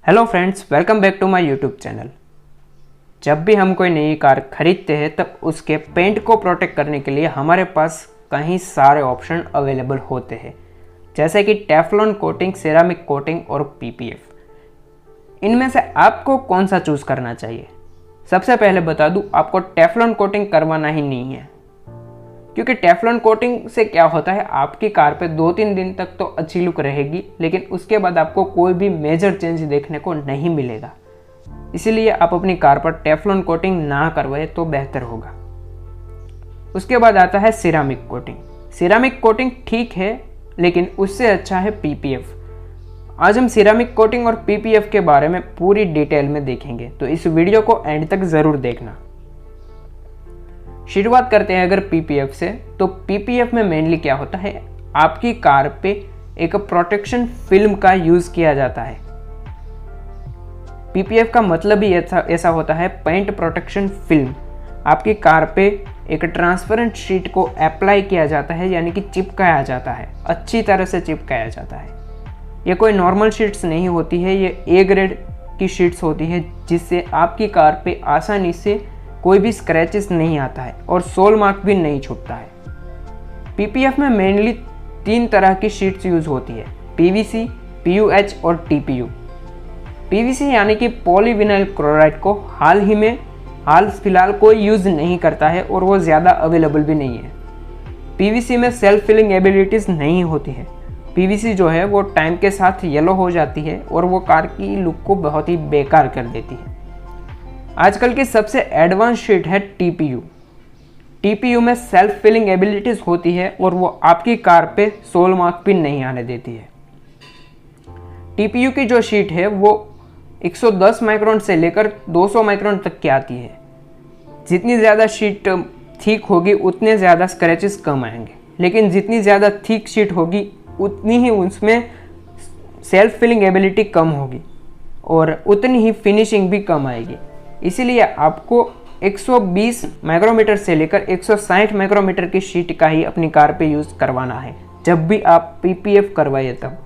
Hello friends, welcome back to my YouTube channel. जब भी हम कोई नई कार खरीदते हैं तब उसके पेंट को प्रोटेक्ट करने के लिए हमारे पास कई सारे ऑप्शन अवेलेबल होते हैं, जैसे कि टेफ्लॉन कोटिंग, सेरामिक कोटिंग और पीपीएफ। इनमें से आपको कौन सा चूज़ करना चाहिए? सबसे पहले बता दूं, आपको टेफ्लॉन कोटिंग करवाना ही नहीं है, क्योंकि टेफ्लॉन कोटिंग से क्या होता है, आपकी कार पे 2-3 दिन तक तो अच्छी लुक रहेगी, लेकिन उसके बाद आपको कोई भी मेजर चेंज देखने को नहीं मिलेगा। इसीलिए आप अपनी कार पर टेफ्लॉन कोटिंग ना करवाए तो बेहतर होगा। उसके बाद आता है सिरामिक कोटिंग। सिरामिक कोटिंग ठीक है, लेकिन उससे अच्छा है पीपीएफ। आज हम सिरामिक कोटिंग और पीपीएफ के बारे में पूरी डिटेल में देखेंगे, तो इस वीडियो को एंड तक ज़रूर देखना। शुरुआत करते हैं अगर पीपीएफ से, तो पीपीएफ में मेनली क्या होता है, आपकी कार पे एक प्रोटेक्शन फिल्म का यूज़ किया जाता है। पीपीएफ का मतलब ही ऐसा होता है, पेंट प्रोटेक्शन फिल्म। आपकी कार पे एक ट्रांसपेरेंट शीट को अप्लाई किया जाता है, यानी कि चिपकाया जाता है, अच्छी तरह से चिपकाया जाता है। ये कोई नॉर्मल शीट्स नहीं होती है, ये ए ग्रेड की शीट्स होती है, जिससे आपकी कार पे आसानी से कोई भी स्क्रैचेस नहीं आता है और सोल मार्क भी नहीं छूटता है। पीपीएफ में मेनली 3 तरह की शीट्स यूज होती है, पीवीसी, पीयूएच और टीपीयू। पीवीसी यानी कि पॉलीविनाइल क्लोराइड को हाल फिलहाल कोई यूज नहीं करता है और वो ज़्यादा अवेलेबल भी नहीं है। पीवीसी में सेल्फ फिलिंग एबिलिटीज़ नहीं होती है। पीवीसी जो है वो टाइम के साथ येलो हो जाती है और वो कार की लुक को बहुत ही बेकार कर देती है। आजकल की सबसे एडवांस शीट है टीपीयू। टीपीयू में सेल्फ फिलिंग एबिलिटीज होती है और वो आपकी कार पे सोल मार्क भी नहीं आने देती है। टीपीयू की जो शीट है वो 110 माइक्रोन से लेकर 200 माइक्रोन तक की आती है। जितनी ज़्यादा शीट थिक होगी उतने ज़्यादा स्क्रैचेस कम आएंगे, लेकिन जितनी ज़्यादा थिक शीट होगी उतनी ही उसमें सेल्फ फिलिंग एबिलिटी कम होगी और उतनी ही फिनिशिंग भी कम आएगी। इसीलिए आपको 120 माइक्रोमीटर से लेकर 160 माइक्रोमीटर की शीट का ही अपनी कार पे यूज़ करवाना है, जब भी आप पीपीएफ करवाइए तब।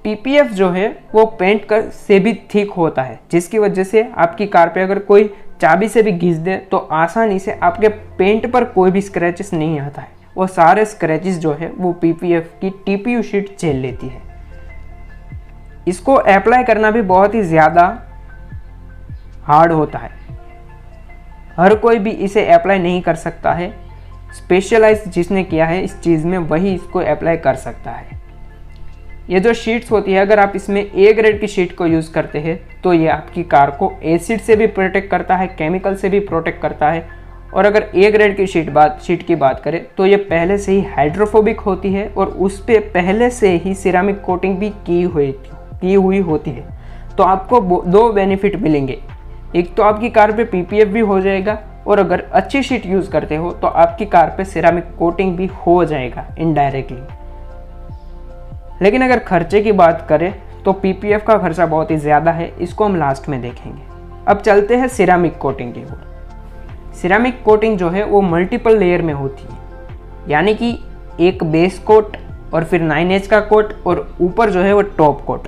पीपीएफ जो है वो पेंट कर से भी थिक होता है, जिसकी वजह से आपकी कार पे अगर कोई चाबी से भी घिस दे तो आसानी से आपके पेंट पर कोई भी स्क्रैचेस नहीं आता है। वो सारे स्क्रैचेस जो है वो पीपीएफ की टीपीयू शीट झेल लेती है। इसको अप्लाई करना भी बहुत ही ज़्यादा हार्ड होता है, हर कोई भी इसे अप्लाई नहीं कर सकता है। स्पेशलाइज जिसने किया है इस चीज़ में वही इसको अप्लाई कर सकता है। ये जो शीट्स होती है, अगर आप इसमें ए ग्रेड की शीट को यूज़ करते हैं तो ये आपकी कार को एसिड से भी प्रोटेक्ट करता है, केमिकल से भी प्रोटेक्ट करता है। और अगर ए ग्रेड की शीट की बात करें तो ये पहले से ही हाइड्रोफोबिक होती है और उस पर पहले से ही सिरामिक कोटिंग भी की हुई होती है। तो आपको 2 बेनिफिट मिलेंगे। एक तो आपकी कार पे पीपीएफ भी हो जाएगा, और अगर अच्छी शीट यूज़ करते हो तो आपकी कार पे सिरामिक कोटिंग भी हो जाएगा इनडायरेक्टली। लेकिन अगर खर्चे की बात करें तो पीपीएफ का खर्चा बहुत ही ज़्यादा है, इसको हम लास्ट में देखेंगे। अब चलते हैं सिरामिक कोटिंग की ओर। सिरामिक कोटिंग जो है वो मल्टीपल लेयर में होती है, यानी कि एक बेस कोट और फिर 9H का कोट और ऊपर जो है वो टॉप कोट,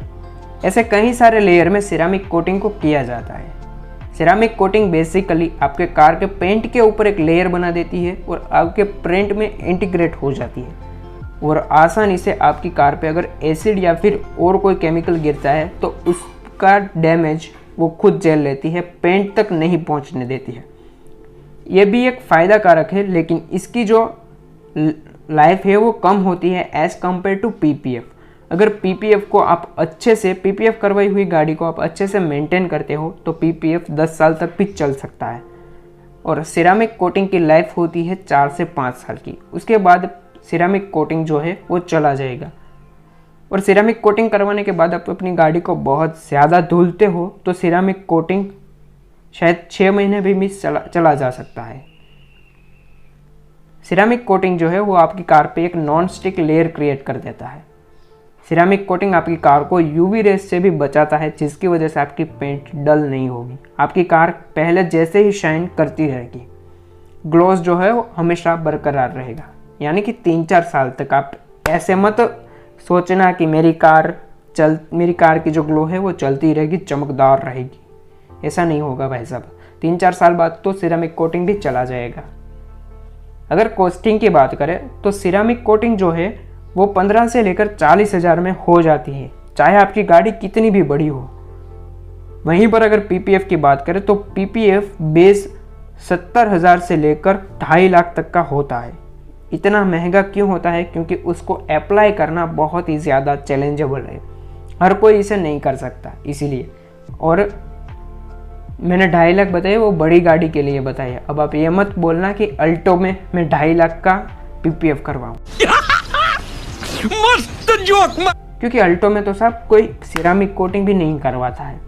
ऐसे कई सारे लेयर में सिरामिक कोटिंग को किया जाता है। सिरामिक कोटिंग बेसिकली आपके कार के पेंट के ऊपर एक लेयर बना देती है और आपके पेंट में इंटीग्रेट हो जाती है और आसानी से आपकी कार पे अगर एसिड या फिर और कोई केमिकल गिरता है तो उसका डैमेज वो खुद झेल लेती है, पेंट तक नहीं पहुंचने देती है। ये भी एक फ़ायदा कारक है, लेकिन इसकी जो लाइफ है वो कम होती है एज़ कम्पेयर टू पीपीएफ। अगर पीपीएफ को आप अच्छे से, पीपीएफ करवाई हुई गाड़ी को आप अच्छे से मेंटेन करते हो तो पीपीएफ 10 साल तक भी चल सकता है। और सिरामिक कोटिंग की लाइफ होती है 4 से 5 साल की। उसके बाद सिरामिक कोटिंग जो है वो चला जाएगा। और सिरामिक कोटिंग करवाने के बाद आप अपनी गाड़ी को बहुत ज़्यादा धुलते हो तो सिरामिक कोटिंग शायद 6 महीने भी चला जा सकता है। सिरामिक कोटिंग जो है वो आपकी कार पे एक नॉन स्टिक लेयर क्रिएट कर देता है। सिरामिक कोटिंग आपकी कार को यूवी रेस से भी बचाता है, जिसकी वजह से आपकी पेंट डल नहीं होगी। आपकी कार पहले जैसे ही शाइन करती रहेगी, ग्लॉस जो है वो हमेशा बरकरार रहेगा, यानी कि 3-4 साल तक। आप ऐसे मत सोचना कि मेरी कार मेरी कार की जो ग्लो है वो चलती रहेगी, चमकदार रहेगी। ऐसा नहीं होगा भाई साहब, 3-4 साल बाद तो सिरामिक कोटिंग भी चला जाएगा। अगर कॉस्टिंग की बात करें तो सिरामिक कोटिंग जो है वो 15 से लेकर 40,000 में हो जाती है, चाहे आपकी गाड़ी कितनी भी बड़ी हो। वहीं पर अगर पीपीएफ की बात करें तो पीपीएफ बेस 70,000 से लेकर 2.5 लाख तक का होता है। इतना महंगा क्यों होता है? क्योंकि उसको अप्लाई करना बहुत ही ज़्यादा चैलेंजेबल है, हर कोई इसे नहीं कर सकता इसीलिए। और मैंने 2.5 लाख बताया वो बड़ी गाड़ी के लिए बताया। अब आप ये मत बोलना कि अल्टो में मैं 2.5 लाख का पीपीएफ करवाऊँ मस्त जोक, क्योंकि अल्टो में तो साहब कोई सिरामिक कोटिंग भी नहीं करवाता है।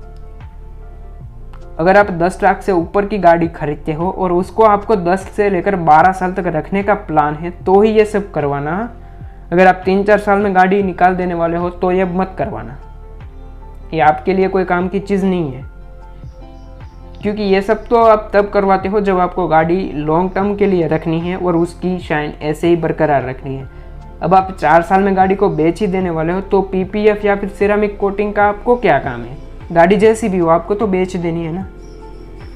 अगर आप 10 लाख से ऊपर की गाड़ी खरीदते हो और उसको आपको 10 से लेकर 12 साल तक रखने का प्लान है तो ही ये सब करवाना। अगर आप 3-4 साल में गाड़ी निकाल देने वाले हो तो ये मत करवाना, ये आपके लिए कोई काम की चीज़ नहीं है। क्योंकि ये सब तो आप तब करवाते हो जब आपको गाड़ी लॉन्ग टर्म के लिए रखनी है और उसकी शाइन ऐसे ही बरकरार रखनी है। अब आप 4 साल में गाड़ी को बेच ही देने वाले हो तो पीपीएफ या फिर सिरामिक कोटिंग का आपको क्या काम है? गाड़ी जैसी भी हो आपको तो बेच देनी है ना।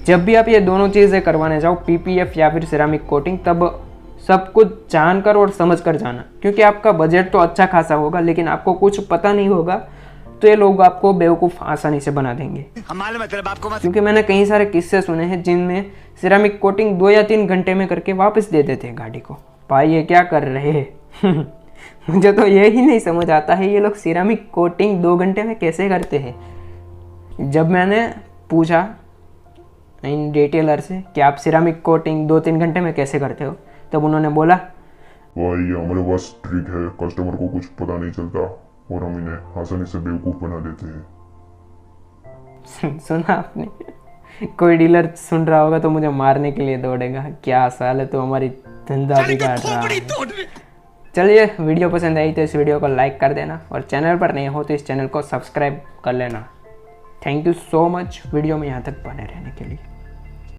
जब भी आप ये दोनों चीज़ें करवाने जाओ, पीपीएफ या फिर सिरामिक कोटिंग, तब सब कुछ जानकर और समझ कर जाना। क्योंकि आपका बजट तो अच्छा खासा होगा लेकिन आपको कुछ पता नहीं होगा तो ये लोग आपको बेवकूफ़ आसानी से बना देंगे। मतलब आपको क्योंकि मैंने कई सारे किस्से सुने हैं जिनमें सिरामिक कोटिंग 2 या 3 घंटे में करके वापस दे देते हैं गाड़ी को। भाई ये क्या कर रहे हैं मुझे तो ये ही नहीं समझ आता है ये लोग सिरामिक कोटिंग 2 घंटे में कैसे करते हैं। जब मैंने पूछा इन डिटेलर से कि आप सिरामिक कोटिंग 2-3 घंटे में कैसे करते हो, तब उन्होंने बोला भाई हमारे पास ट्रिक है, कस्टमर को कुछ पता नहीं चलता और हम इन्हें आसानी से बेवकूफ़ बना देते हैं। सुना आपने? कोई डीलर सुन रहा होगा तो मुझे मारने के लिए दौड़ेगा। क्या साल है, तो हमारी धंधा बिगाड़ रहा है। चलिए, वीडियो पसंद आई तो इस वीडियो को लाइक कर देना और चैनल पर नए हो तो इस चैनल को सब्सक्राइब कर लेना। Thank you so much video में यहाँ तक बने रहने के लिए।